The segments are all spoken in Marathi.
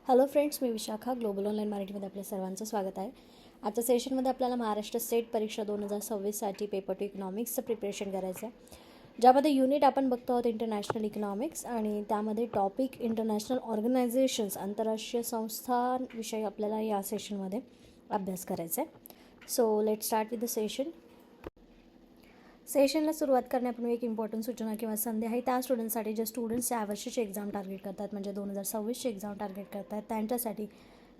हॅलो फ्रेंड्स, मी विशाखा. ग्लोबल ऑनलाईन मराठीमध्ये आपल्या सर्वांचं स्वागत आहे. आजच्या सेशनमध्ये आपल्याला महाराष्ट्र स्टेट परीक्षा 2026साठी पेपर टू इकॉनॉमिक्सचं प्रिपरेशन करायचं आहे, ज्यामध्ये युनिट आपण बघतो आहोत इंटरनॅशनल इकॉनॉमिक्स, आणि त्यामध्ये टॉपिक इंटरनॅशनल ऑर्गनायझेशन्स, आंतरराष्ट्रीय संस्थांविषयी आपल्याला या सेशनमध्ये अभ्यास करायचा आहे. So let start with the सेशनला सुरुवात करण्यापूर्वी एक इम्पॉर्टंट सूचना किंवा संधी आहे त्या स्टुडंटसाठी जे स्टुडंट्स या वर्षीची एक्झाम टार्गेट करतात, म्हणजे 2026ची एक्झाम टार्गेट करतात, त्यांच्यासाठी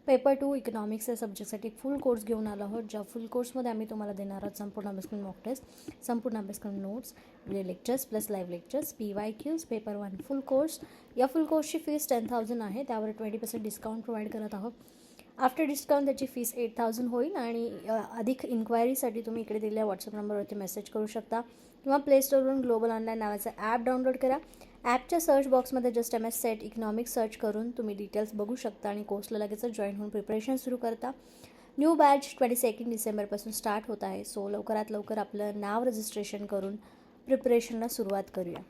पेपर टू इकॉनॉमिक्स या सब्जेक्टसाठी एक फुल कोर्स घेऊन आलो आहोत. ज्या फुल कोर्समध्ये आम्ही तुम्हाला देणार आहोत संपूर्ण अभ्यासक्रम मॉक टेस्ट, संपूर्ण अभ्यासक्रम notes, lectures plus live lectures, PYQs, paper 1 फुल कोर्स. या फुल कोर्सची फीस 10,000 आहे. त्यावर 20% डिस्काउंट प्रोव्हाइड करत आहोत. आफ्टर डिस्काउंट त्याची फीस 8,000 होईल. आणि अधिक इन्क्वायरीसाठी तुम्ही इकडे दिलेल्या व्हॉट्सअप नंबरवरती मेसेज करू शकता किंवा प्ले स्टोरवरून ग्लोबल ऑनलाईन नावाचं ॲप डाउनलोड करा. ॲपच्या सर्च बॉक्समध्ये just MS set economics search करून तुम्ही डिटेल्स बघू शकता आणि कोर्सला लगेच जॉईन होऊन प्रिपरेशन सुरू करता. न्यू बॅच 22 डिसेंबरपासून स्टार्ट होत आहे. सो लवकरात लवकर आपलं नाव रजिस्ट्रेशन करून प्रिपरेशनला सुरुवात करूया.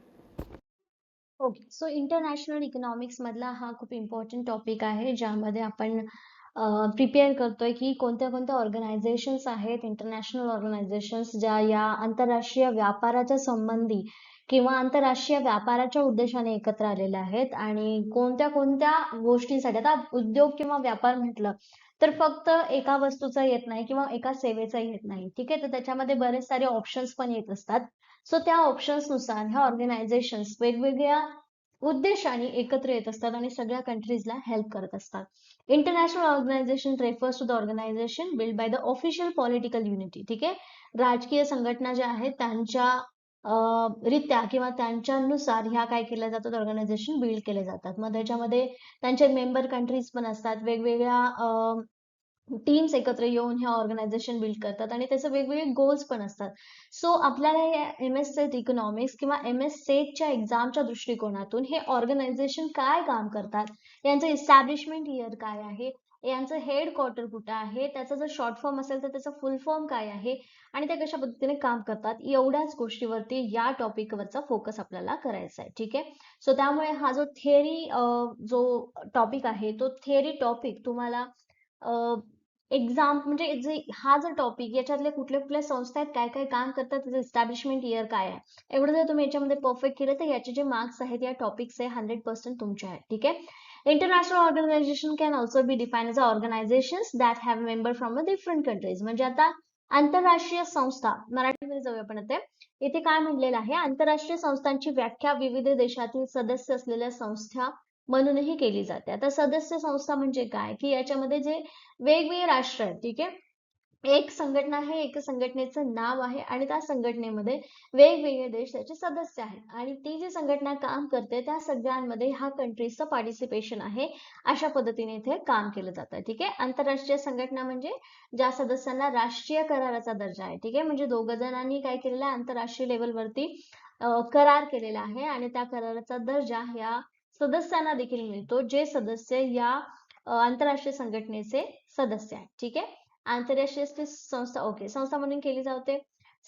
ओके, सो इंटरनॅशनल इकॉनॉमिक्स मधला हा खूप इम्पॉर्टंट टॉपिक आहे, ज्यामध्ये आपण प्रिपेअर करतोय की कोणत्या कोणत्या ऑर्गनायझेशन्स आहेत, इंटरनॅशनल ऑर्गनायझेशन्स, ज्या या आंतरराष्ट्रीय व्यापाराच्या संबंधी किंवा आंतरराष्ट्रीय व्यापाराच्या उद्देशाने एकत्र आलेल्या आहेत, आणि कोणत्या कोणत्या गोष्टींसाठी. आता उद्योग किंवा व्यापार म्हटलं तर फक्त एका वस्तूचा येत नाही किंवा एका सेवेचा येत नाही, ठीक आहे. तर त्याच्यामध्ये बरेच सारे ऑप्शन्स पण येत असतात. सो त्या ऑप्शन्सनुसार ह्या ऑर्गनायझेशन्स वेगवेगळ्या उद्देशाने एकत्र येत असतात आणि सगळ्या कंट्रीजला हेल्प करत असतात. International organization refers to the organization build by the official political unity, ठीक आहे. राजकीय संघटना ज्या आहेत त्यांच्या रित्या किंवा त्यांच्यानुसार ह्या काय केल्या जातात, ऑर्गनायझेशन बिल्ड केले जातात. मग त्याच्यामध्ये त्यांचे मेंबर कंट्रीज पण असतात, वेगवेगळ्या टीम्स एकत्र येऊन हे ऑर्गनायझेशन बिल्ड करतात आणि त्याचे वेगवेगळे गोल्स पण असतात. सो आपल्याला या MS सेट इकॉनॉमिक्स किंवा MS सेटच्या एक्झामच्या दृष्टिकोनातून हे ऑर्गनायझेशन काय काम करतात, यांचं इस्टॅब्लिशमेंट इयर काय आहे, यांचं हेडक्वार्टर कुठं आहे, त्याचा जर शॉर्ट फॉर्म असेल तर त्याचा फुल फॉर्म काय आहे, आणि ते कशा पद्धतीने काम करतात, एवढ्याच गोष्टीवरती या टॉपिकवरचा फोकस आपल्याला करायचा आहे, ठीक आहे. सो त्यामुळे हा जो थिअरी जो टॉपिक आहे, तो थिअरी टॉपिक तुम्हाला एक्झाम म्हणजे जे हा जो टॉपिक, याच्यातले कुठल्या कुठल्या संस्था आहेत, काय काय काम करतात, त्याचं इस्टॅब्लिशमेंट इयर काय आहे, एवढं जर तुम्ही याच्यामध्ये परफेक्ट केलं तर याचे जे मार्क्स आहेत या टॉपिकचे 100% तुमचे आहेत, ठीक आहे. International organization can also be define as organizations that have member from a different countries. म्हणजे आता आंतरराष्ट्रीय संस्था, मराठीमध्ये जाऊया आपण आता. इथे काय म्हणलेलं आहे, आंतरराष्ट्रीय संस्थांची व्याख्या विविध देशातील सदस्य असलेल्या संस्था म्हणूनही केली जाते. आता सदस्य संस्था म्हणजे काय, की याच्यामध्ये जे वेगवेगळे राष्ट्र आहेत, ठीक आहे. एक संघटना आहे, एक संघटनेचं नाव आहे आणि त्या संघटनेमध्ये वेगवेगळे देश त्याचे सदस्य आहेत, आणि ती जी संघटना काम करते त्या सगळ्यांमध्ये ह्या कंट्रीजचं पार्टिसिपेशन आहे. अशा पद्धतीने इथे काम केलं जातं, ठीक आहे. आंतरराष्ट्रीय संघटना म्हणजे ज्या सदस्यांना राष्ट्रीय कराराचा दर्जा आहे, ठीक आहे. म्हणजे दोघ जणांनी काय केलेलं आहे, आंतरराष्ट्रीय लेवलवरती करार केलेला आहे, आणि त्या कराराचा दर्जा या सदस्यांना देखील मिळतो, जे सदस्य या आंतरराष्ट्रीय संघटनेचे सदस्य आहेत, ठीक आहे. आंतरराष्ट्रीय संस्था, ओके, संस्था म्हणून केली जाते.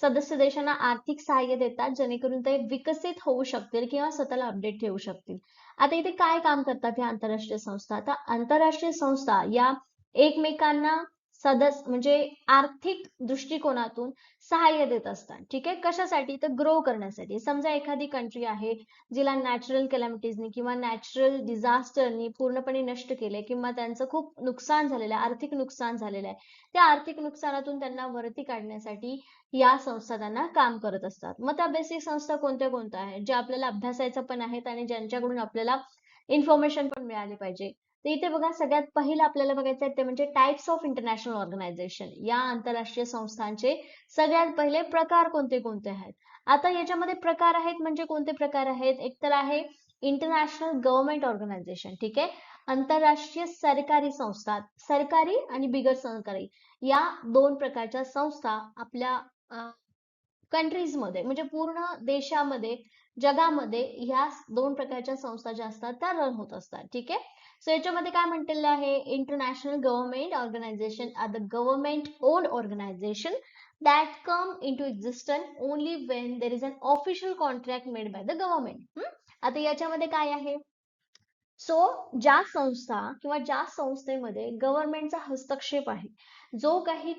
सदस्य देशांना आर्थिक सहाय्य देतात, जेणेकरून ते विकसित होऊ शकतील किंवा स्वतःला अपडेट ठेवू शकतील. आता इथे काय काम करतात या आंतरराष्ट्रीय संस्था? आता आंतरराष्ट्रीय संस्था या एकमेकांना सदस्य म्हणजे आर्थिक दृष्टिकोनातून सहाय्य देत असतात, ठीक आहे. कशासाठी? तर ग्रो करण्यासाठी. समजा एखादी कंट्री आहे जिला नॅचरल कॅलॅमिटीजनी किंवा नॅचरल डिझास्टरनी पूर्णपणे नष्ट केले, किंवा त्यांचं खूप नुकसान झालेलं आहे, आर्थिक नुकसान झालेलं आहे. त्या आर्थिक नुकसानातून त्यांना वरती काढण्यासाठी या संस्था त्यांना काम करत असतात. मग त्या बेसिक संस्था कोणत्या कोणत्या आहेत, ज्या आपल्याला अभ्यासायचं पण आहेत आणि ज्यांच्याकडून आपल्याला इन्फॉर्मेशन पण मिळाली पाहिजे. तर इथे बघा, सगळ्यात पहिलं आपल्याला बघायचं आहे ते म्हणजे टाइप्स ऑफ इंटरनॅशनल ऑर्गनायझेशन. या आंतरराष्ट्रीय संस्थांचे सगळ्यात पहिले प्रकार कोणते कोणते आहेत. आता याच्यामध्ये प्रकार आहेत, म्हणजे कोणते प्रकार आहेत? एक तर आहे इंटरनॅशनल गव्हर्नमेंट ऑर्गनायझेशन, ठीक आहे. आंतरराष्ट्रीय सरकारी संस्था, सरकारी आणि बिगर सरकारी, या दोन प्रकारच्या संस्था आपल्या कंट्रीज मध्ये, म्हणजे पूर्ण देशामध्ये, जगामध्ये ह्या दोन प्रकारच्या संस्था ज्या असतात त्या रन होत असतात, ठीक आहे. सो याच्यामध्ये काय म्हटलेलं आहे, international government organization are the government owned organization that come into existence only when there is an official contract made by the government. आता याच्यामध्ये काय आहे, सो ज्या संस्था किंवा ज्या संस्थेमध्ये गव्हर्नमेंटचा हस्तक्षेप आहे, जो काही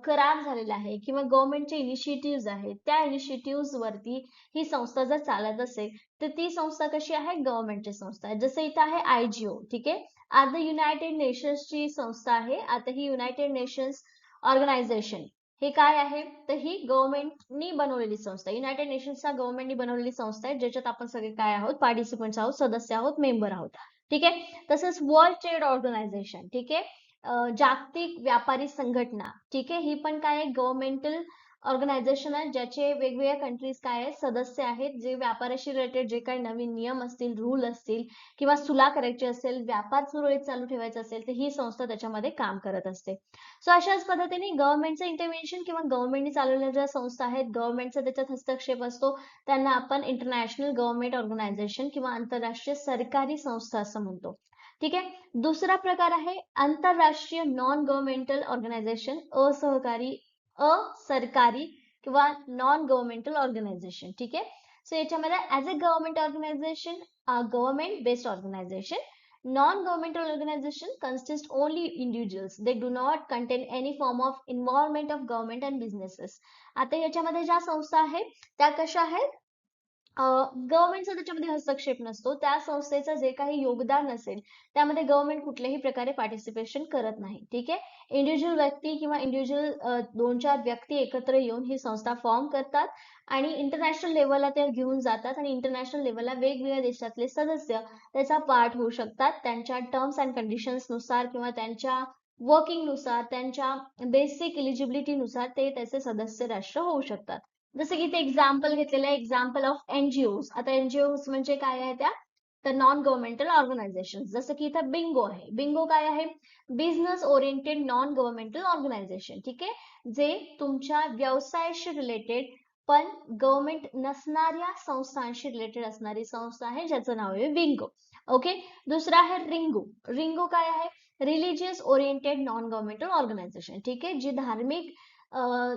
करार झालेला आहे किंवा गव्हर्नमेंटचे इनिशिएटिव्ह आहेत, त्या इनिशिएटिव्ह वरती ही संस्था जर चालत असेल, तर ती संस्था कशी आहे? गव्हर्नमेंटची संस्था आहे. जसं इथं आहे IGO, ठीक आहे. आता युनायटेड नेशन्सची संस्था आहे. आता ही युनायटेड नेशन्स ऑर्गनायझेशन हे काय आहे? तर ही गव्हर्नमेंटनी बनवलेली संस्था, युनायटेड नेशन्सच्या गव्हर्नमेंटनी बनवलेली संस्था आहे, ज्याच्यात आपण सगळे काय आहोत? पार्टिसिपंट्स आहोत, सदस्य आहोत, मेंबर आहोत. ठीक आहे. तसंच वर्ल्ड ट्रेड ऑर्गनायझेशन, ठीक आहे. जागतिक व्यापारी संघटना, ठीक आहे. ही पण काय आहे? गव्हर्नमेंटल ऑर्गनायझेशन आहे, ज्याचे वेगवेगळ्या कंट्रीज काय आहेत? सदस्य आहेत, जे व्यापाराशी रिलेटेड जे काही नवीन नियम असतील, रूल असतील किंवा सुलह करायची असेल, व्यापार सुरळीत चालू ठेवायचा असेल, तर ही संस्था त्याच्यामध्ये काम करत असते. सो अशाच पद्धतीने गव्हर्नमेंटचं इंटरव्हेन्शन किंवा गव्हर्नमेंटने चालवलेल्या ज्या संस्था आहेत, गव्हर्नमेंटचा त्याच्यात हस्तक्षेप असतो, त्यांना आपण इंटरनॅशनल गव्हर्नमेंट ऑर्गनायझेशन किंवा आंतरराष्ट्रीय सरकारी संस्था असं म्हणतो. ठीक आहे. दुसरा प्रकार आहे आंतरराष्ट्रीय नॉन गव्हर्नमेंटल ऑर्गनायझेशन, असरकारी किंवा नॉन गव्हर्नमेंटल ऑर्गनायझेशन. ठीक आहे. सो याच्यामध्ये as a government organization, government based organization. Non-governmental organization consist only individuals. They do not contain any form of involvement of government and businesses. आता याच्यामध्ये ज्या संस्था आहेत त्या कशा आहेत? गव्हर्नमेंटचा त्याच्यामध्ये हस्तक्षेप नसतो. त्या संस्थेचं जे काही योगदान असेल त्यामध्ये गव्हर्नमेंट कुठल्याही प्रकारे पार्टिसिपेशन करत नाही. ठीक आहे. इंडिव्हिज्युअल व्यक्ती किंवा इंडिव्हिज्युअल 2-4 व्यक्ती एकत्र येऊन ही संस्था फॉर्म करतात आणि इंटरनॅशनल लेवलला ते घेऊन जातात आणि इंटरनॅशनल लेवलला वेगवेगळ्या देशातले सदस्य त्याचा पार्ट होऊ शकतात. त्यांच्या टर्म्स अँड कंडिशन्स नुसार किंवा त्यांच्या वर्किंग नुसार, त्यांच्या बेसिक एलिजिबिलिटी नुसार ते त्याचे सदस्य राष्ट्र होऊ शकतात. जसं की ते एक्झाम्पल घेतलेलं आहे, एक्झाम्पल ऑफ एनजीओज. आता एनजीओज म्हणजे काय आहे त्या? तर नॉन गव्हर्नमेंटल ऑर्गनायझेशन. जसं की इथं बिंगो आहे. बिंगो काय आहे? Business oriented non governmental organization. ठीक आहे. जे तुमच्या व्यवसायाशी रिलेटेड पण गव्हर्नमेंट नसणाऱ्या संस्थांशी रिलेटेड असणारी संस्था आहे, ज्याचं नाव आहे बिंगो. ओके. दुसरा आहे रिंगो. रिंगो काय आहे? Religious oriented non governmental organization. ठीक आहे. जी धार्मिक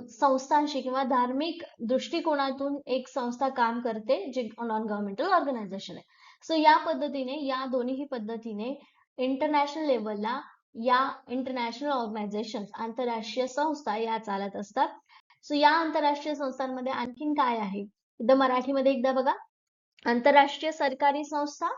संस्थांशी किंवा धार्मिक दृष्टिकोनातून एक संस्था काम करते, जे नॉन गव्हर्नमेंटल ऑर्गनायझेशन आहे. सो या पद्धतीने, या दोन्ही पद्धतीने इंटरनॅशनल लेवलला या इंटरनॅशनल ऑर्गनायझेशन, आंतरराष्ट्रीय संस्था या चालत असतात. सो या आंतरराष्ट्रीय संस्थांमध्ये आणखीन काय आहे? एकदा मराठीमध्ये एकदा बघा. आंतरराष्ट्रीय सरकारी संस्था,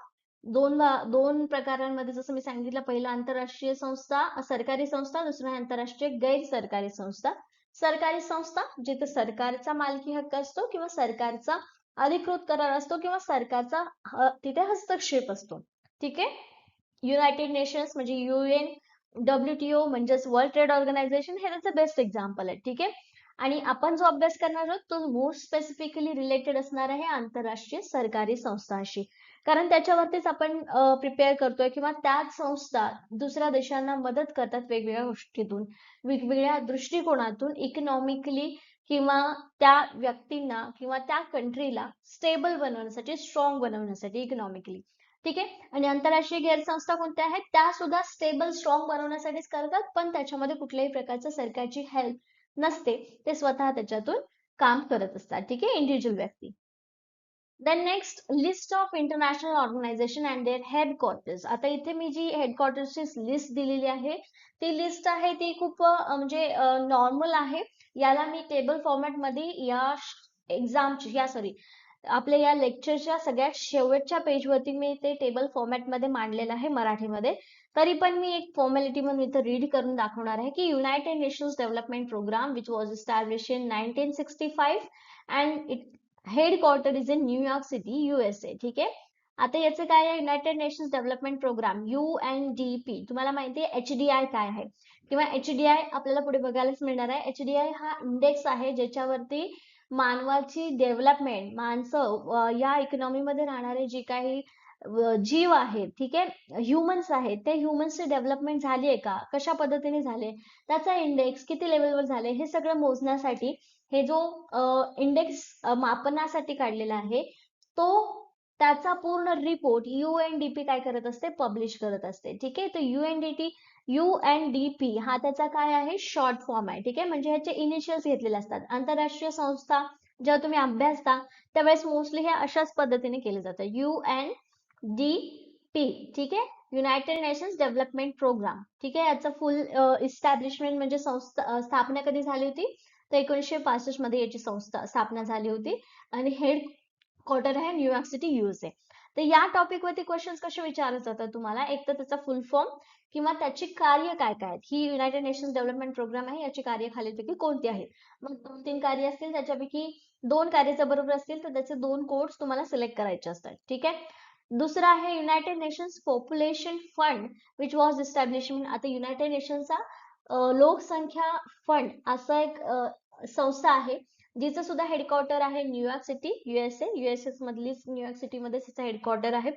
दोन प्रकारांमध्ये जसं मी सांगितलं, पहिला आंतरराष्ट्रीय संस्था, सरकारी संस्था, दुसरा आंतरराष्ट्रीय गैर सरकारी संस्था. सरकारी संस्था जिथे सरकारचा मालकी हक्क असतो किंवा सरकारचा अधिकृत करार असतो किंवा सरकारचा तिथे हस्तक्षेप असतो. ठीक आहे. युनायटेड नेशन्स म्हणजे UN, WTO म्हणजेच वर्ल्ड ट्रेड ऑर्गनायझेशन हे त्याचं बेस्ट एक्झाम्पल आहे. ठीक आहे. आणि आपण जो अभ्यास करणार आहोत तो मोस्ट स्पेसिफिकली रिलेटेड असणार आहे आंतरराष्ट्रीय सरकारी संस्थांशी, कारण त्याच्यावरतीच आपण प्रिपेअर करतोय किंवा त्याच संस्था दुसऱ्या देशांना मदत करतात वेगवेगळ्या गोष्टीतून, वेगवेगळ्या दृष्टिकोनातून, इकॉनॉमिकली किंवा त्या व्यक्तींना किंवा त्या कंट्रीला स्टेबल बनवण्यासाठी, स्ट्रॉंग बनवण्यासाठी इकॉनॉमिकली. ठीक आहे. आणि आंतरराष्ट्रीय गैरसंस्था कोणत्या आहेत? त्या सुद्धा स्टेबल, स्ट्रॉंग बनवण्यासाठीच करतात, पण त्याच्यामध्ये कुठल्याही प्रकारचं सरकारची हेल्प नसते. ते स्वतः त्याच्यातून काम करत असतात. ठीक आहे. इंडिव्हिज्युअल व्यक्ती. Then next, list of international organization and their headquarters. आता इथे मी जी हेडक्वार्टर्सची लिस्ट दिलेली आहे, ती लिस्ट आहे ती खूप म्हणजे नॉर्मल आहे. याला मी टेबल फॉर्मॅट मध्ये या एक्झामची, या सॉरी, आपल्या या लेक्चरच्या सगळ्यात शेवटच्या पेजवरती मी ते टेबल फॉर्मॅट मध्ये मांडलेलं आहे मराठीमध्ये. तरी पण मी एक फॉर्मॅलिटी म्हणून इथं रीड करून दाखवणार आहे की United Nations development programme which was establish in 1965 and it headquarter is in New York city, USA. ठीक आहे. आता याचं काय आहे? United Nations development programme, UNDP. तुम्हाला माहिती आहे HDI काय आहे किंवा HDI आपल्याला पुढे बघायलाच मिळणार आहे. HDI हा इंडेक्स आहे ज्याच्यावरती मानवाची डेव्हलपमेंट, माणसं या इकॉनॉमीमध्ये राहणारे जे काही जीव आहेत, ठीक आहे, ह्युमन्स आहेत, त्या ह्युमन्सची डेव्हलपमेंट झाली आहे का, कशा पद्धतीने झाले, त्याचा इंडेक्स किती लेवलवर झाले, हे सगळं मोजण्यासाठी हे जो इंडेक्स मापनासाठी काढलेला आहे, तो त्याचा पूर्ण रिपोर्ट UNDP काय करत असते? पब्लिश करत असते. ठीक आहे. तर UNDP हा त्याचा काय आहे? शॉर्ट फॉर्म आहे. ठीक आहे. म्हणजे ह्याचे इनिशियल्स घेतलेले असतात. आंतरराष्ट्रीय संस्था जेव्हा तुम्ही अभ्यासता त्यावेळेस मोस्टली हे अशाच पद्धतीने केले जातं. UNDP. ठीक आहे, युनायटेड नेशन्स डेव्हलपमेंट प्रोग्राम. ठीक आहे, याचं फुल इस्टॅब्लिशमेंट म्हणजे स्थापना कधी झाली होती, तर 1965 मध्ये याची स्थापना झाली होती आणि हेड क्वार्टर आहे न्यूयॉर्क सिटी, USA. तर या टॉपिक वरती क्वेश्चन्स कसे विचारले जातात तुम्हाला, एक तर त्याचा फुल फॉर्म किंवा त्याची कार्य काय काय आहेत. ही युनायटेड नेशन्स डेव्हलपमेंट प्रोग्राम आहे, याची कार्य खालीलपैकी कोणती आहेत. मग 2-3 कार्य असतील, त्याच्यापैकी 2 कार्य जर बरोबर असतील तर त्याचे 2 कोड्स तुम्हाला सिलेक्ट करायचे असतात. ठीक आहे. दुसरा आहे United nations population fund which was establishment. आता युनायटेड नेशन्सचा लोकसंख्या फंड असा एक संस्था आहे, जिचं सुद्धा हेडक्वार्टर आहे न्यूयॉर्क सिटी, USA. मधलीच न्यूयॉर्क सिटी मध्ये तिचं हेडक्वार्टर आहे.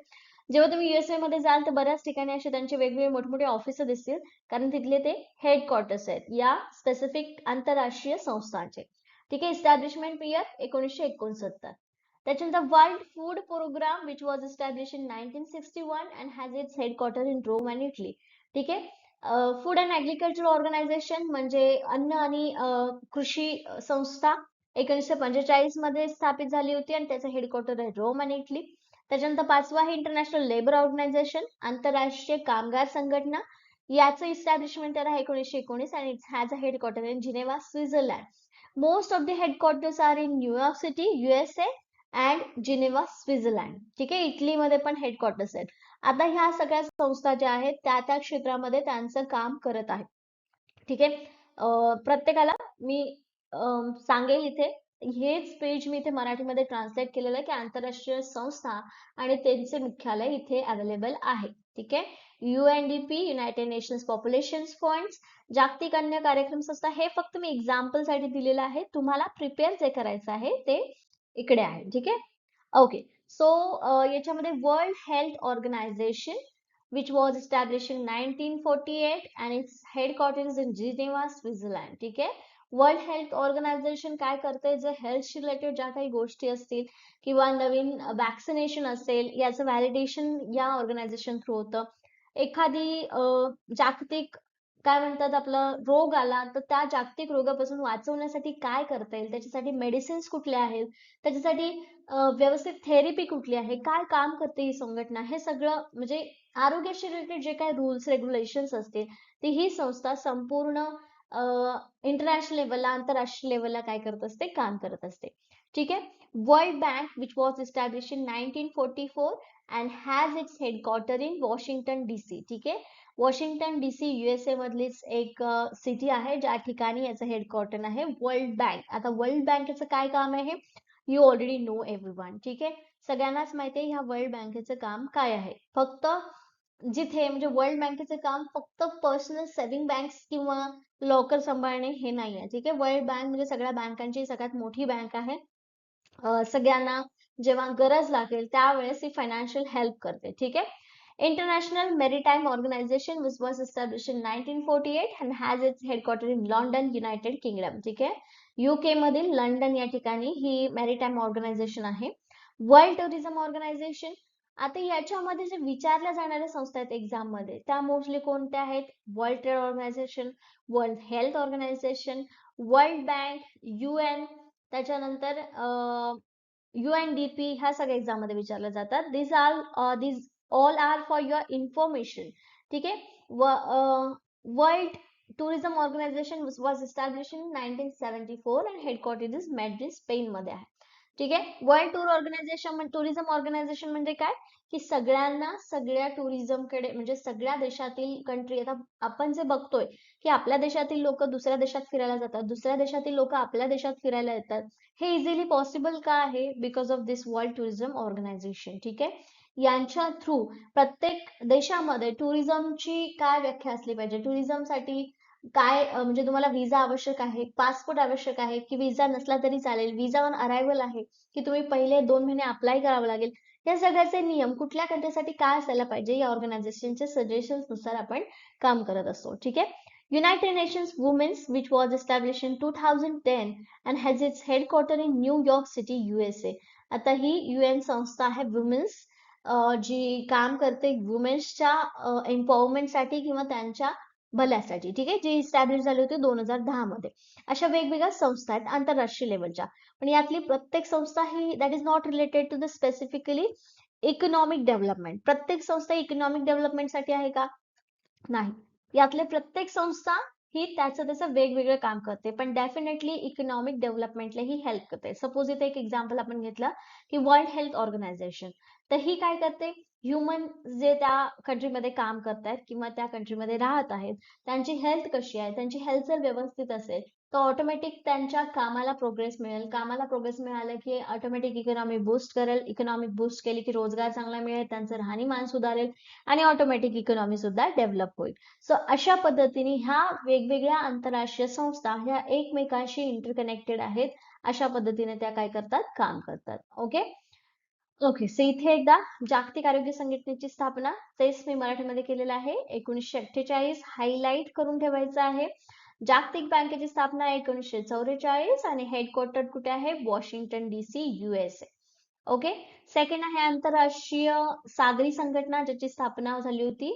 जेव्हा तुम्ही USA मध्ये जाल तर बऱ्याच ठिकाणी असे त्यांचे वेगवेगळे मोठमोठे ऑफिस दिसतील, कारण तिथले ते हेडक्वार्टर्स आहेत या स्पेसिफिक आंतरराष्ट्रीय संस्थांचे. ठीक आहे. Establishment year 1969. त्याच्यानंतर world food programme which was establish in 1961 and has its headquarter in Rome and Italy. ठीक आहे. फूड अँड ऍग्रिकल्चर ऑर्गनायझेशन म्हणजे अन्न आणि कृषी संस्था 1945 मध्ये स्थापित झाली होती आणि त्याचं हेडक्वार्टर आहे रोम आणि इटली. त्याच्यानंतर 5वा आहे इंटरनॅशनल लेबर ऑर्गनायझेशन, आंतरराष्ट्रीय कामगार संघटना. याचं इस्टॅब्लिशमेंट आहे 1919 आणि it's has a headquarter in Geneva, Switzerland. Most of the headquarters are in New York city, USA and Geneva, Switzerland. ठीक आहे. इटलीमध्ये पण हेडक्वार्टर्स आहेत. आता ह्या सगळ्या संस्था ज्या आहेत त्या त्या क्षेत्रामध्ये त्यांचं काम करत आहेत. ठीक आहे. प्रत्येकाला मी सांगेल इथे, हेच पेज मी इथे मराठीमध्ये ट्रान्सलेट केलेलं आहे की आंतरराष्ट्रीय संस्था आणि त्यांचे मुख्यालय इथे अवेलेबल आहे. ठीक आहे. UNDP, United nations population fund, जागतिक अन्न कार्यक्रम संस्था. हे फक्त मी एक्झाम्पल साठी दिलेलं आहे, तुम्हाला प्रिपेअर जे करायचं आहे ते इकडे आहे. ठीक आहे. ओके. सो याच्यामध्ये world health organization which was established in 1948 and its headquarters is in Geneva, Switzerland. ठीक आहे. वर्ल्ड हेल्थ ऑर्गनायझेशन काय करते, जे हेल्थ रिलेटेड ज्या काही गोष्टी असतील किंवा नवीन वॅक्सिनेशन असेल, याचं व्हॅलिडेशन या ऑर्गनायझेशन थ्रू होतं. एखादी जागतिक काय म्हणतात आपला रोग आला तर त्या जागतिक रोगापासून वाचवण्यासाठी काय करता येईल, त्याच्यासाठी मेडिसिन्स कुठल्या आहेत, त्याच्यासाठी व्यवस्थित थेरपी कुठली आहे, काय काम करते ही संघटना, हे सगळं म्हणजे आरोग्याशी रिलेटेड जे काही रूल्स रेग्युलेशन्स असतील ती ही संस्था संपूर्ण इंटरनॅशनल लेवलला, आंतरराष्ट्रीय लेवलला काय करत असते, काम करत असते. ठीक आहे. World bank which was establish in 1944 and has its headquarter in Washington DC. ठीक आहे. वॉशिंग्टन DC USA मधलीच एक सिटी आहे ज्या ठिकाणी याचं हेडक्वार्टर आहे वर्ल्ड बँक. आता वर्ल्ड बँकेचं काय काम आहे, यू ऑलरेडी नो एव्हरीवन. ठीक आहे. सगळ्यांनाच माहिती आहे ह्या वर्ल्ड बँकेचं काम काय आहे. फक्त जिथे म्हणजे वर्ल्ड बँकेचं काम फक्त पर्सनल सेव्हिंग बँक्स किंवा लॉकर सांभाळणे हे नाही आहे. ठीक आहे. वर्ल्ड बँक म्हणजे सगळ्या बँकांची सगळ्यात मोठी बँक आहे. सगळ्यांना जेव्हा गरज लागेल त्यावेळेस ही फायनान्शियल हेल्प करते. ठीक आहे. International maritime organization which was establish in 1948 and has its headquarter in London, United Kingdom. ठीक आहे. UK मधील लंडन या ठिकाणी ही मेरीटाईम ऑर्गनायझेशन आहे. World tourism organization. आता याच्यामध्ये जे विचारल्या जाणाऱ्या संस्था आहेत एक्झाम मध्ये त्या मोस्टली कोणत्या आहेत, world trade organization, world health organization, world bank, UN, त्याच्यानंतर UNDP, ह्या सगळ्या एक्झाम मध्ये विचारल्या जातात. these all are for your information. ठीक आहे. World tourism organization was establish in 1974 and headquarter is Madrid, Spain मध्ये आहे. ठीक आहे. World tour organization, tourism organization म्हणजे काय की सगळ्यांना सगळ्या टुरिझमकडे म्हणजे सगळ्या देशातील कंट्री, आता आपण जे बघतोय की आपल्या देशातील लोक दुसऱ्या देशात फिरायला जातात, दुसऱ्या देशातील लोक आपल्या देशात फिरायला येतात, हे इझिली पॉसिबल का आहे, because of this world tourism organization. ठीक आहे. यांच्या थ्रू प्रत्येक देशामध्ये टुरिझमची काय व्याख्या असली पाहिजे, टुरिझमसाठी काय म्हणजे तुम्हाला विजा आवश्यक आहे, पासपोर्ट आवश्यक आहे की विजा नसला तरी चालेल, विजा ऑन अरायव्हल आहे की तुम्ही पहिले 2 महिने अप्लाय करावं लागेल, या सगळ्याचे नियम कुठल्या कंट्रीसाठी काय असायला पाहिजे या ऑर्गनायझेशनचे सजेशन्स नुसार आपण काम करत असतो. ठीक आहे. United Nations women's which was establish in 2010 and has its headquarter in New York city, USA. आता ही UN संस्था आहे वुमेन्स, जी काम करते वुमेन्सच्या एम्पॉवरमेंटसाठी किंवा त्यांच्या भल्यासाठी. ठीक आहे. जी इस्टॅब्लिश झाली होती 2010 मध्ये. अशा वेगवेगळ्या संस्था आहेत आंतरराष्ट्रीय लेवलच्या, पण यातली प्रत्येक संस्था ही that is not related to the specifically economic development. प्रत्येक संस्था इकॉनॉमिक डेव्हलपमेंटसाठी आहे का? नाही. यातले प्रत्येक संस्था ही त्याचं वेगवेगळं काम करते, पण डेफिनेटली इकॉनॉमिक डेव्हलपमेंटला ही हेल्प करते. सपोज इथे एक एक्झाम्पल आपण घेतलं की वर्ल्ड हेल्थ ऑर्गनायझेशन, तर ही काय करते, ह्युमन जे त्या कंट्रीमध्ये काम करतायत किंवा त्या कंट्रीमध्ये राहत आहेत, त्यांची हेल्थ कशी आहे, त्यांची हेल्थ जर व्यवस्थित असेल तर ऑटोमॅटिक त्यांच्या कामाला प्रोग्रेस मिळेल. कामाला प्रोग्रेस मिळालं की ऑटोमॅटिक इकॉनॉमी बूस्ट करेल. इकॉनॉमिक बूस्ट केली की रोजगार चांगला मिळेल, त्यांचं राहणीमान सुधारेल आणि ऑटोमॅटिक इकॉनॉमी सुद्धा डेव्हलप होईल. सो अशा पद्धतीने ह्या वेगवेगळ्या आंतरराष्ट्रीय संस्था ह्या एकमेकांशी इंटरकनेक्टेड आहेत. अशा पद्धतीने त्या काय करतात, काम करतात. Okay okay. सो इथे एकदा जागतिक आरोग्य संघटनेची स्थापना, तेच मी मराठीमध्ये केलेलं आहे, 1948 हायलाइट करून ठेवायचं आहे. जागतिक बँकेची स्थापना 1944 आणि हेडक्वार्टर कुठे आहे, Washington DC USA. Okay. Second आहे आंतरराष्ट्रीय सागरी संघटना, ज्याची स्थापना झाली होती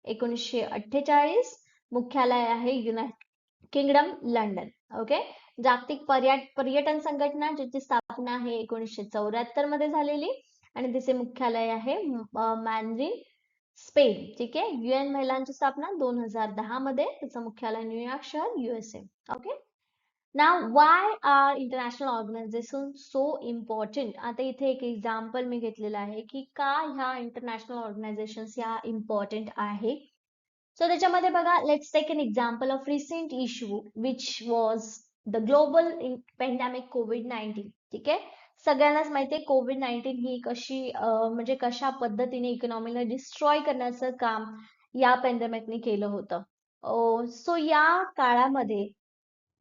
1948. मुख्यालय आहे युनायटेड किंगडम, लंडन. ओके. जागतिक पर्यटन संघटना, ज्याची स्थापना आहे 1974 मध्ये झालेली आणि तिचे मुख्यालय आहे मॅद्रिद, स्पेन. ठीक आहे. UN महिलांची स्थापना 2010 मध्ये, तिचं मुख्यालय न्यूयॉर्क शहर, USA. ओके. नाव why are international organisation so important. आता इथे एक एक्झाम्पल मी घेतलेलं आहे की का ह्या इंटरनॅशनल ऑर्गनायझेशन्स ह्या इम्पॉर्टंट आहे. सो त्याच्यामध्ये बघा, let's take an example of recent issue which was the global pandemic COVID-19. ठीक आहे. सगळ्यांनाच माहितीये COVID-19 ही कशी म्हणजे कशा पद्धतीने इकॉनॉमीला डिस्ट्रॉय करण्याचं काम या पॅन्डेमिकने केलं होतं. सो या काळामध्ये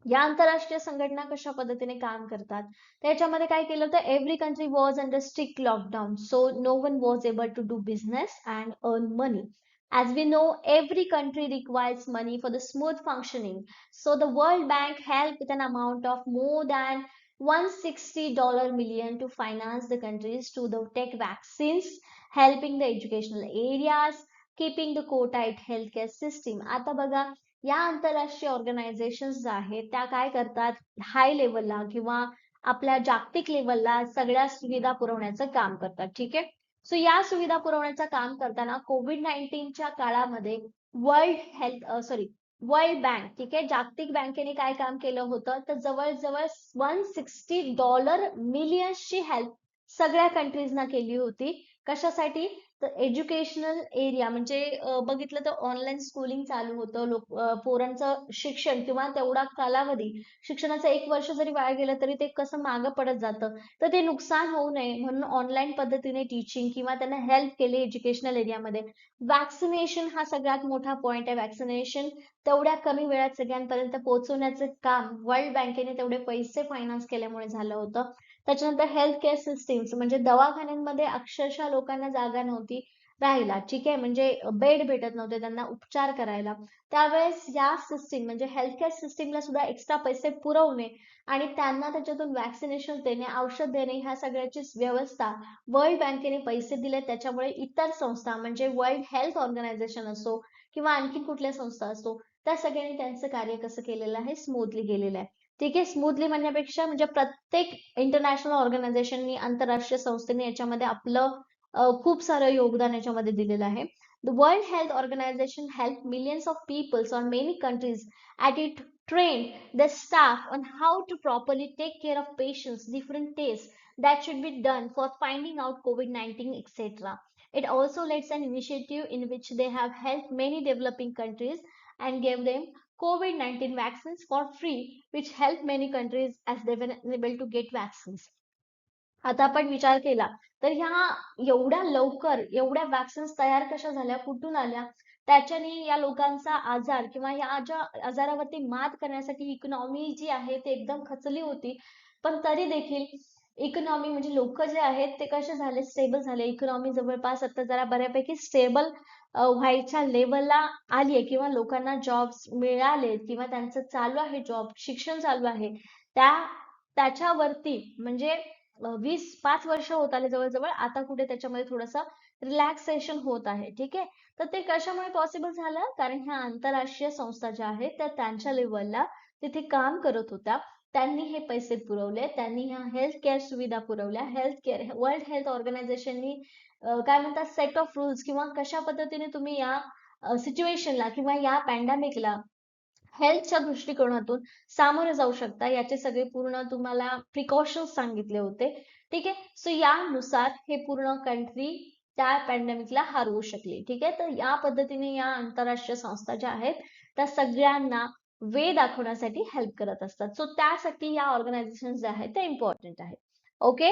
या आंतरराष्ट्रीय संघटना कशा पद्धतीने काम करतात, त्याच्यामध्ये काय केलं होतं, every country was under strict lockdown, so no one was able to do business and earn money. As we know, every country requires money for the smooth functioning. So the World Bank helped with an amount of more than $160 million to finance the countries to the take vaccines, helping the educational areas, keeping the core-tight healthcare system. आता बघा, या आंतरराष्ट्रीय ऑर्गनायझेशन्स आहेत त्या काय करतात, हाय लेवलला किंवा आपल्या जागतिक लेवलला सगळ्या सुविधा पुरवण्याचं काम करतात. ठीक आहे. सो या सुविधा पुरवण्याचं काम करताना COVID-19च्या काळामध्ये वर्ल्ड बँक, ठीक आहे, जागतिक बँकेने काय काम केलं होतं, तर जवळजवळ $160 मिलियन्सची हेल्प सगळ्या कंट्रीजना केली होती. कशासाठी, तर एज्युकेशनल एरिया म्हणजे बघितलं तर ऑनलाईन स्कूलिंग चालू होतं, पोरांचं शिक्षण किंवा तेवढा कालावधी, शिक्षणाचं 1 वर्ष जरी वाया गेलं तरी ते कसं मागं पडत जातं, तर ते नुकसान होऊ नये म्हणून ऑनलाईन पद्धतीने टीचिंग किंवा त्यांना हेल्प केली एज्युकेशनल एरियामध्ये. वॅक्सिनेशन हा सगळ्यात मोठा पॉइंट आहे. वॅक्सिनेशन तेवढ्या कमी वेळात सगळ्यांपर्यंत पोहोचवण्याचं काम वर्ल्ड बँकेने तेवढे पैसे फायनान्स केल्यामुळे झालं होतं. त्याच्यानंतर हेल्थ केअर सिस्टीम्स म्हणजे दवाखान्यांमध्ये अक्षरशः लोकांना जागा नव्हती राहायला. ठीक आहे. म्हणजे बेड भेटत नव्हते त्यांना उपचार करायला. त्यावेळेस या सिस्टीम म्हणजे हेल्थ केअर सिस्टीमला सुद्धा एक्स्ट्रा पैसे पुरवणे आणि त्यांना त्याच्यातून वॅक्सिनेशन देणे, औषध देणे, ह्या सगळ्याची व्यवस्था वर्ल्ड बँकेने पैसे दिले. त्याच्यामुळे इतर संस्था म्हणजे वर्ल्ड हेल्थ ऑर्गनायझेशन असो किंवा आणखी कुठल्या संस्था असो, त्या सगळ्यांनी त्यांचं कार्य कसं केलेलं आहे, स्मूथली केलेलं आहे. ठीक आहे. स्मूथली म्हणण्यापेक्षा म्हणजे प्रत्येक इंटरनॅशनल ऑर्गनायझेशननी, आंतरराष्ट्रीय संस्थेने याच्यामध्ये आपलं खूप सारं योगदान याच्यामध्ये दिलेलं आहे. The World Health Organization helped millions of people on many countries at it trained the staff on how to properly take care of patients, different tests that should be done for finding out COVID-19, etc. It also leads an initiative in which they have helped many developing countries and gave them COVID-19 vaccines for free, which helped many countries as they were unable to get vaccines. आता आपण विचार केला तर ह्या एवढ्या लवकर एवढ्या वॅक्सिन्स तयार कशा झाल्या, कुठून आल्या, त्याच्याने या लोकांचा आजार किंवा या ज्या आजारावरती मात करण्यासाठी इकॉनॉमी जी आहे ती एकदम खचली होती. पण तरी देखील इकॉनॉमी म्हणजे लोक जे आहेत ते कसे झाले, स्टेबल झाले. इकॉनॉमी जवळपास आता जरा बऱ्यापैकी स्टेबल व्हायच्या लेवलला आली आहे किंवा लोकांना जॉब्स मिळाले किंवा त्यांचं चालू आहे, जॉब शिक्षण चालू आहे. त्याच्यावरती म्हणजे 5 वर्ष होत आले जवळजवळ, आता कुठे त्याच्यामध्ये थोडंसं रिलॅक्सेशन होत आहे. ठीक आहे. तर ते कशामुळे पॉसिबल झालं, कारण ह्या आंतरराष्ट्रीय संस्था ज्या आहेत त्या त्यांच्या लेवलला तिथे काम करत होत्या. त्यांनी हे पैसे पुरवले, त्यांनी ह्या हेल्थ केअर सुविधा पुरवल्या. हेल्थ केअर वर्ल्ड हेल्थ ऑर्गनायझेशननी काय म्हणतात सेट ऑफ रूल्स किंवा कशा पद्धतीने तुम्ही या सिच्युएशनला किंवा या पॅन्डेमिकला हेल्थच्या दृष्टिकोनातून सामोरे जाऊ शकता याचे सगळे पूर्ण तुम्हाला प्रिकॉशन्स सांगितले होते. ठीक आहे. सो यानुसार हे पूर्ण कंट्री त्या पॅन्डेमिकला हरवू शकली. ठीक आहे. तर या पद्धतीने या आंतरराष्ट्रीय संस्था ज्या आहेत त्या सगळ्यांना वे दाखवण्यासाठी हेल्प करत असतात. सो त्यासाठी या ऑर्गनायझेशन ज्या आहेत त्या इम्पॉर्टंट आहेत. ओके.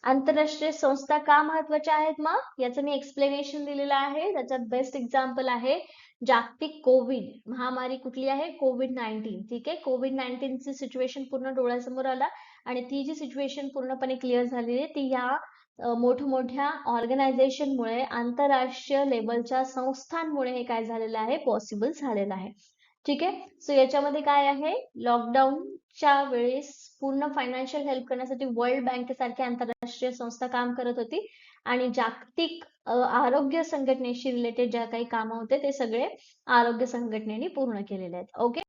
आंतरराष्ट्रीय संस्था का महत्वाच्या आहेत मग याचं मी एक्सप्लेनेशन दिलेलं आहे. त्याच्यात बेस्ट एक्झाम्पल आहे जागतिक कोविड महामारी. कुठली आहे? कोविड-19. ठीक आहे. कोविड-19 ची सिच्युएशन पूर्ण डोळ्यासमोर आला आणि ती जी सिच्युएशन पूर्णपणे क्लिअर झालेली आहे ती या मोठमोठ्या ऑर्गनायझेशनमुळे आंतरराष्ट्रीय लेवलच्या संस्थांमुळे हे काय झालेलं आहे पॉसिबल झालेलं आहे. ठीक आहे. सो याच्यामध्ये काय आहे लॉकडाऊनच्या वेळेस पूर्ण फायनान्शियल हेल्प करण्यासाठी वर्ल्ड बँक सारखी आंतरराष्ट्रीय संस्था काम करत होती आणि जागतिक आरोग्य संघटनेशी रिलेटेड ज्या काही कामं होते ते सगळे आरोग्य संघटनेने पूर्ण केलेले आहेत. ओके.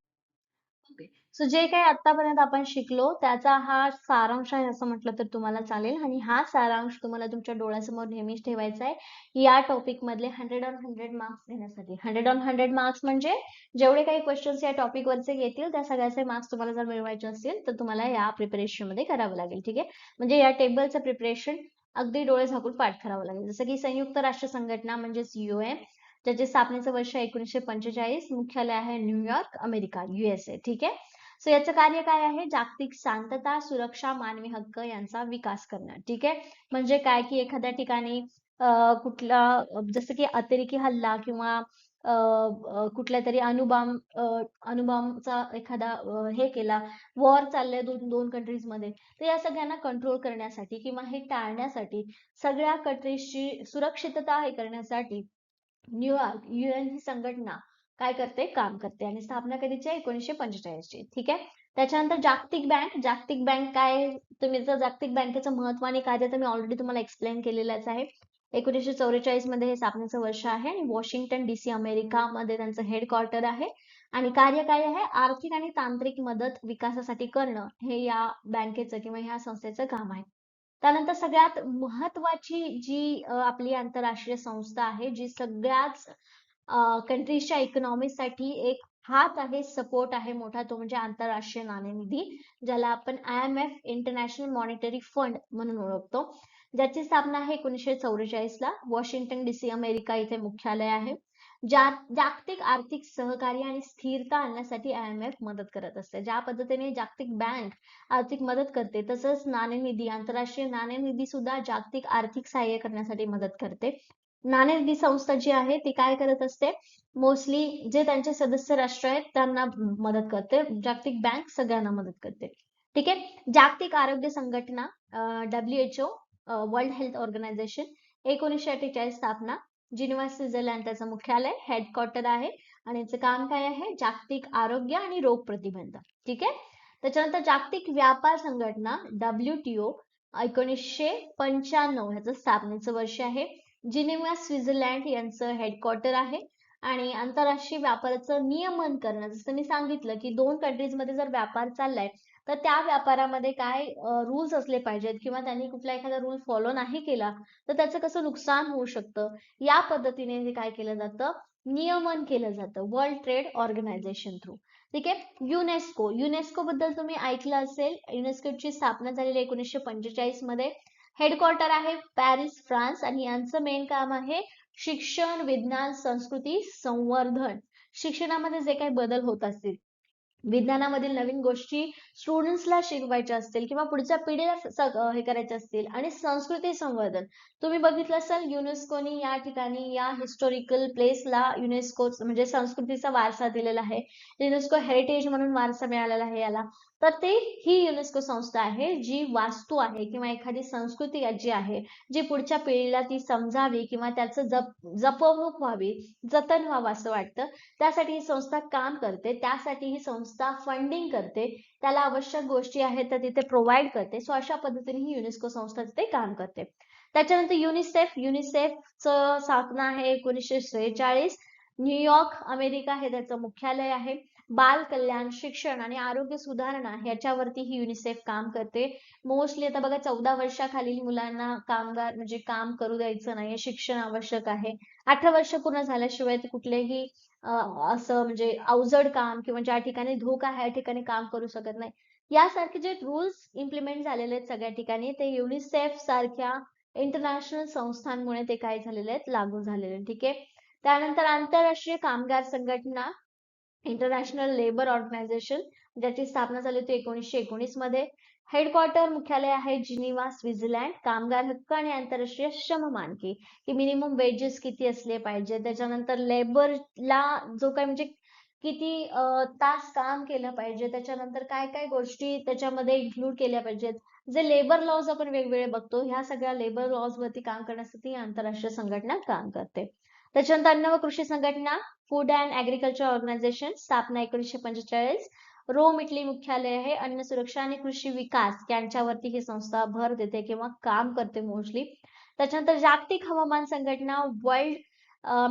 ओके. सो जे काही आतापर्यंत आपण शिकलो त्याचा हा सारांश आहे असं म्हटलं तर तुम्हाला चालेल आणि हा सारांश तुम्हाला तुमच्या डोळ्यासमोर नेहमीच ठेवायचा आहे या टॉपिक मधले 100 मार्क्स घेण्यासाठी. 100 मार्क्स म्हणजे जेवढे काही क्वेश्चन्स या टॉपिक वरचे येतील त्या सगळ्याचे मार्क्स तुम्हाला जर मिळवायचे असतील तर तुम्हाला या प्रिपरेशन मध्ये करावं लागेल. ठीक आहे. म्हणजे या टेबलचं प्रिपरेशन अगदी डोळे झाकून पाठ करावं लागेल. जसं की संयुक्त राष्ट्र संघटना म्हणजेच UN ज्याचे स्थापनेचं वर्ष 1945, मुख्यालय आहे न्यूयॉर्क, अमेरिका, USA. ठीक आहे. सो याचं कार्य काय आहे जागतिक शांतता सुरक्षा मानवी हक्क यांचा विकास करणं. ठीक आहे. म्हणजे काय की एखाद्या ठिकाणी कुठला जसं की अतिरेकी हल्ला किंवा कुठल्या तरी अणुबॉम्बचा एखादा हे केला वॉर चाललंय दोन कंट्रीज मध्ये तर या सगळ्यांना कंट्रोल करण्यासाठी किंवा हे टाळण्यासाठी सगळ्या कंट्रीजची सुरक्षितता हे करण्यासाठी न्यूयॉर्क UN ही संघटना काय करते काम करते आणि स्थापना कधीची आहे 1945 ची. ठीक आहे. त्याच्यानंतर जागतिक बँक काय तुम्ही जर जागतिक बँकेचं महत्व आणि कार्य तर मी ऑलरेडी तुम्हाला एक्सप्लेन केलेलंच आहे. 1944 मध्ये हे स्थापनेचं वर्ष आहे आणि वॉशिंग्टन DC अमेरिका मध्ये त्यांचं हेडक्वार्टर आहे आणि कार्य काय आहे आर्थिक आणि तांत्रिक मदत विकासासाठी करणं हे या बँकेचं किंवा ह्या संस्थेचं काम आहे. त्यानंतर सगळ्यात महत्वाची जी आपली आंतरराष्ट्रीय संस्था आहे जी सगळ्याच कंट्रीजच्या इकॉनॉमीसाठी एक हात आहे सपोर्ट आहे मोठा तो म्हणजे आंतरराष्ट्रीय नाणेनिधी ज्याला आपण IMF इंटरनॅशनल मॉनिटरी फंड म्हणून ओळखतो. ज्याची स्थापना आहे 1944 ला वॉशिंग्टन DC अमेरिका इथे मुख्यालय आहे. जागतिक आर्थिक सहकार्य आणि स्थिरता आणण्यासाठी IMF मदत करत असते. ज्या पद्धतीने जागतिक बँक आर्थिक मदत करते तसंच नाणेनिधी आंतरराष्ट्रीय नाणेनिधी सुद्धा जागतिक आर्थिक सहाय्य करण्यासाठी मदत करते. नाणेनिधी संस्था जी आहे ती काय करत असते मोस्टली जे त्यांचे सदस्य राष्ट्र आहेत त्यांना मदत करते. जागतिक बँक सगळ्यांना मदत करते. ठीक आहे. जागतिक आरोग्य संघटना WHO वर्ल्ड हेल्थ ऑर्गनायझेशन 1948 स्थापना जिनिव्हा स्वित्झर्लंड त्याचं मुख्यालय हेडक्वार्टर आहे आणि याचं काम काय आहे जागतिक आरोग्य आणि रोग प्रतिबंध. ठीक आहे. त्याच्यानंतर जागतिक व्यापार संघटना WTO 1995 ह्याचं स्थापनेचं वर्ष आहे. जिनिव्हा स्वित्झर्लंड यांचं हेडक्वार्टर आहे आणि आंतरराष्ट्रीय व्यापाराचं नियमन करणं जसं मी सांगितलं की दोन कंट्रीज मध्ये जर व्यापार चाललाय तर त्या व्यापारामध्ये काय रूल्स असले पाहिजेत किंवा त्यांनी कुठला एखादा रूल फॉलो नाही केला तर त्याचं कसं नुकसान होऊ शकतं या पद्धतीने हे काय केलं जातं नियमन केलं जातं वर्ल्ड ट्रेड ऑर्गनायझेशन थ्रू. ठीक आहे. युनेस्को बद्दल तुम्ही ऐकलं असेल. युनेस्कोची स्थापना झालेली 1945 मध्ये हेडक्वार्टर आहे पॅरिस फ्रान्स आणि यांचं मेन काम आहे शिक्षण विज्ञान संस्कृती संवर्धन. शिक्षणामध्ये जे काही बदल होत असतील विज्ञानामधील नवीन गोष्टी स्टुडंट्सला शिकवायच्या असतील किंवा पुढच्या पिढीला हे करायचे असतील आणि संस्कृती संवर्धन तुम्ही बघितलं असाल युनेस्कोनी या ठिकाणी या हिस्टोरिकल प्लेसला युनेस्को म्हणजे संस्कृतीचा वारसा दिलेला आहे. युनेस्को हेरिटेज म्हणून वारसा मिळालेला आहे याला. तर ते ही युनेस्को संस्था आहे जी वास्तू आहे किंवा एखादी संस्कृती जी आहे जी पुढच्या पिढीला ती समजावी किंवा त्याचं जपवणूक व्हावी जतन व्हावं असं वाटतं त्यासाठी ही संस्था काम करते. त्यासाठी ही संस्था फंडिंग करते. त्याला आवश्यक गोष्टी आहेत तर तिथे प्रोव्हाइड करते. सो अशा पद्धतीने ही युनेस्को संस्था तिथे काम करते. त्याच्यानंतर युनिसेफचं स्थापना आहे 1946. न्यूयॉर्क अमेरिका हे त्याचं मुख्यालय आहे. बाल कल्याण, शिक्षण आणि आरोग्य सुधारणा ह्याच्यावरती ही युनिसेफ काम करते. मोस्टली आता बघा 14 वर्षाखालील मुलांना कामगार म्हणजे काम करू द्यायचं नाही, शिक्षण आवश्यक आहे. 18 वर्ष पूर्ण झाल्याशिवाय ते कुठलेही अ, असं म्हणजे अवजड काम किंवा ज्या ठिकाणी धोका आहे, या ठिकाणी काम करू शकत नाही. यासारखे जे रूल्स इम्प्लिमेंट झालेले आहेत सगळ्या ठिकाणी, ते युनिसेफ सारख्या इंटरनॅशनल संस्थांमुळे ते काय झालेले आहेत, लागू झालेले आहेत. ठीक आहे. त्यानंतर आंतरराष्ट्रीय कामगार संघटना, इंटरनॅशनल लेबर ऑर्गनायझेशन, ज्याची स्थापना झाली होती 1919 मध्ये. हेडक्वार्टर मुख्यालय आहे जिनिव्हा, स्वित्झर्लंड. कामगार हक्क आणि आंतरराष्ट्रीय श्रम मानके, की मिनिमम वेजेस किती असले पाहिजे, त्याच्यानंतर लेबरला जो काय म्हणजे किती तास काम केलं पाहिजे, त्याच्यानंतर काय काय गोष्टी त्याच्यामध्ये इन्क्लूड केल्या पाहिजेत, जे लेबर लॉज आपण वेगवेगळे बघतो, ह्या सगळ्या लेबर लॉज वरती काम करण्यासाठी आंतरराष्ट्रीय संघटना काम करते. त्याच्यानंतर अन्न व कृषी संघटना, फूड अँड ऍग्रिकल्चर ऑर्गनायझेशन, स्थापना 1945. रोम, इटली मुख्यालय आहे. अन्न सुरक्षा आणि कृषी विकास यांच्यावरती ही संस्था भर देते किंवा काम करते मोस्टली. त्याच्यानंतर जागतिक हवामान संघटना, वर्ल्ड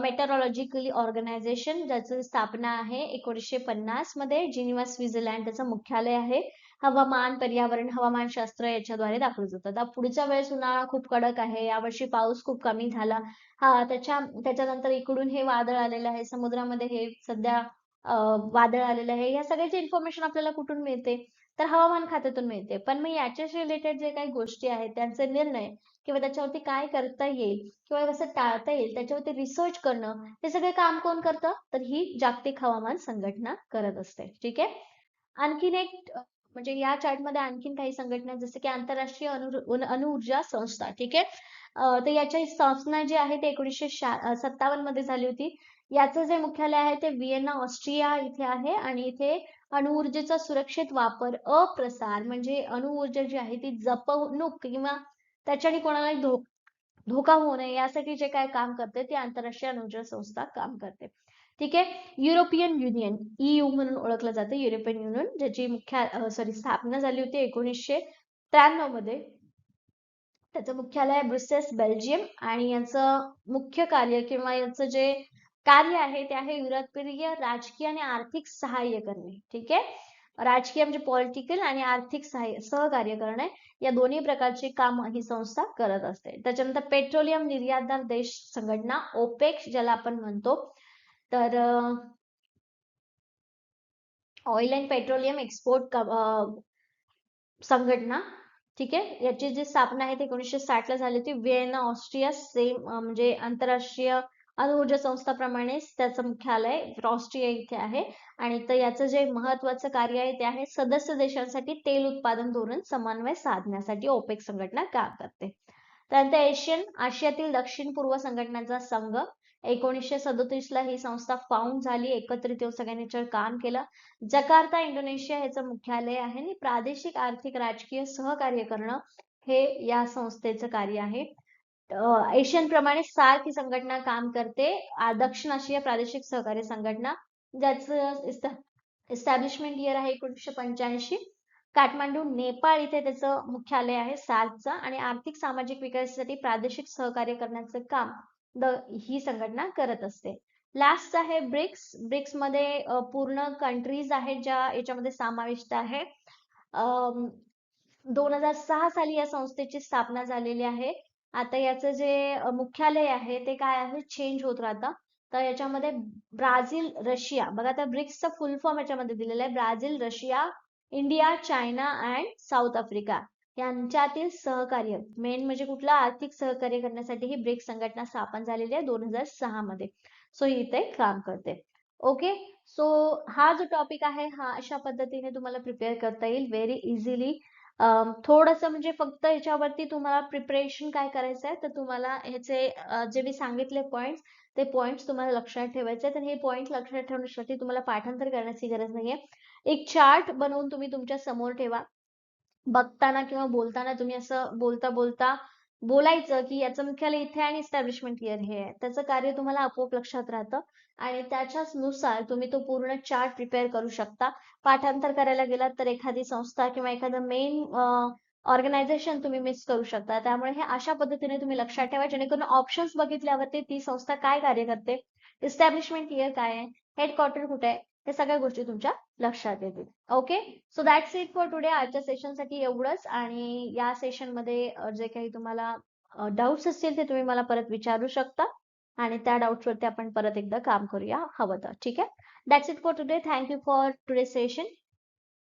मेटरॉलॉजिकल ऑर्गनायझेशन, ज्याची स्थापना आहे 1950 मध्ये, जिनिव्हा, स्वित्झर्लंड त्याचं मुख्यालय आहे. हवामान, पर्यावरण, हवामानशास्त्र याच्याद्वारे दाखवलं जातं. आता पुढच्या वेळेस उन्हाळा खूप कडक आहे, यावर्षी पाऊस खूप कमी झाला, त्याच्यानंतर इकडून हे वादळ आलेलं आहे, समुद्रामध्ये हे सध्या वादळ आलेलं आहे, या सगळ्याची इन्फॉर्मेशन आपल्याला कुठून मिळते, तर हवामान खात्यातून मिळते. पण मग याच्याशी रिलेटेड जे काही गोष्टी आहेत, त्यांचे निर्णय किंवा त्याच्यावरती काय करता येईल किंवा कसं टाळता येईल, त्याच्यावरती रिसर्च करणं, हे सगळे काम कोण करतं, तर ही जागतिक हवामान संघटना करत असते. ठीक आहे. आणखीन एक म्हणजे या चार्टमध्ये आणखीन काही संघटना जसं की आंतरराष्ट्रीय अणुऊर्जा संस्था. ठीक आहे. तर याची स्थापना जी आहे ते 1957 मध्ये झाली होती. याचं जे मुख्यालय आहे ते व्हिएना, ऑस्ट्रिया इथे आहे आणि इथे अणुऊर्जेचा सुरक्षित वापर, अप्रसार म्हणजे अणुऊर्जा जी आहे ती जपणूक किंवा त्याच्याने कोणालाही धोका होऊ नये यासाठी जे काय काम करते ते आंतरराष्ट्रीय अणुऊर्जा संस्था काम करते. ठीक आहे. युरोपियन युनियन, EU म्हणून ओळखलं जातं, युरोपियन युनियन, ज्याची स्थापना झाली होती 1993 मध्ये. त्याचं मुख्यालय आहे ब्रुसेल्स, बेल्जियम. आणि याचं मुख्य कार्य किंवा याचं जे कार्य आहे ते आहे युरोपीय राजकीय आणि आर्थिक सहाय्य करणे. ठीक आहे. राजकीय म्हणजे पॉलिटिकल आणि आर्थिक सहकार्य करणे, या दोन्ही प्रकारचे काम ही संस्था करत असते. त्याच्यानंतर पेट्रोलियम निर्यातदार देश संघटना, ओपेक ज्याला आपण म्हणतो, तर ऑइल अँड पेट्रोलियम एक्सपोर्ट संघटना. ठीक आहे. याची जी स्थापना आहे ती 1960 ला झाली होती. Vienna, Austria. सेम म्हणजे आंतरराष्ट्रीय अणुऊर्जा संस्थाप्रमाणेच त्याचं मुख्यालय ऑस्ट्रिया इथे आहे. आणि तर याचं जे महत्वाचं कार्य आहे ते आहे सदस्य देशांसाठी तेल उत्पादन धोरण समन्वय साधण्यासाठी ओपेक संघटना काम करते. त्यानंतर आशियातील दक्षिण पूर्व संघटनांचा संघ, 1937 ला ही संस्था फाउंड झाली. एकत्रित येऊन सगळ्यांनी याच्यावर काम केलं. जकार्ता, इंडोनेशिया ह्याचं मुख्यालय आहे आणि प्रादेशिक आर्थिक राजकीय सहकार्य करणं हे या संस्थेचं कार्य आहे. एशियन प्रमाणे सार्क ही संघटना काम करते, दक्षिण आशिया प्रादेशिक सहकार्य संघटना, ज्याचं एस्टॅब्लिशमेंट इयर आहे 1985. काठमांडू, नेपाळ इथे त्याचं मुख्यालय आहे सार्कचं. आणि आर्थिक सामाजिक विकासासाठी प्रादेशिक सहकार्य करण्याचं काम ही संघटना करत असते. लास्ट आहे ब्रिक्स. ब्रिक्स मध्ये पूर्ण कंट्रीज आहेत ज्या याच्यामध्ये समाविष्ट आहे. 2006 साली या संस्थेची स्थापना झालेली आहे. आता याचं जे मुख्यालय आहे ते काय आहे, चेंज होत राहतं. तर याच्यामध्ये ब्राझील, रशिया, बघा आता ब्रिक्सचा फुल फॉर्म याच्यामध्ये दिलेला आहे, Brazil, Russia, India, China and south Africa यांच्यातील सहकार्य, मेन म्हणजे कुठलं, आर्थिक सहकार्य करण्यासाठी ही ब्रिक्स संघटना स्थापन झालेली आहे 2006 मध्ये. सो ही इथे काम करते. ओके. सो हा जो टॉपिक आहे हा अशा पद्धतीने तुम्हाला प्रिपेअर करता येईल व्हेरी इझिली. थोडंसं म्हणजे फक्त याच्यावरती तुम्हाला प्रिपरेशन काय करायचं आहे, तर तुम्हाला ह्याचे जे मी सांगितले पॉइंट्स, ते पॉइंट्स तुम्हाला लक्षात ठेवायचे आहेत. आणि हे पॉइंट लक्षात ठेवण्यासाठी तुम्हाला पाठांतर करण्याची गरज नाहीये. एक चार्ट बनवून तुम्ही तुमच्या समोर ठेवा. बघताना किंवा बोलताना तुम्ही असं बोलता बोलता बोलायचं की याचं मुख्यालय इथे आणि एस्टॅब्लिशमेंट इयर हे आहे. त्याचं कार्य तुम्हाला आपोआप लक्षात राहतं आणि त्याच्याच नुसार तुम्ही तो पूर्ण चार्ट प्रिपेअर करू शकता. पाठांतर करायला गेलात तर एखादी संस्था किंवा एखादं मेन ऑर्गनायझेशन तुम्ही मिस करू शकता. त्यामुळे हे अशा पद्धतीने तुम्ही लक्षात ठेवा, जेणेकरून ऑप्शन्स बघितल्यावरती ती संस्था काय कार्य करते, एस्टॅब्लिशमेंट इयर काय आहे, हेडक्वार्टर कुठे आहे, त्या सगळ्या गोष्टी तुमच्या लक्षात येतील. Okay, so that's it for today. आजच्या सेशनसाठी एवढंच. आणि या सेशनमध्ये जे काही तुम्हाला डाऊट्स असतील ते तुम्ही मला परत विचारू शकता आणि त्या डाऊट्सवरती आपण परत एकदा काम करूया हवं तर. ठीक आहे, that's it for today. Thank you for today session.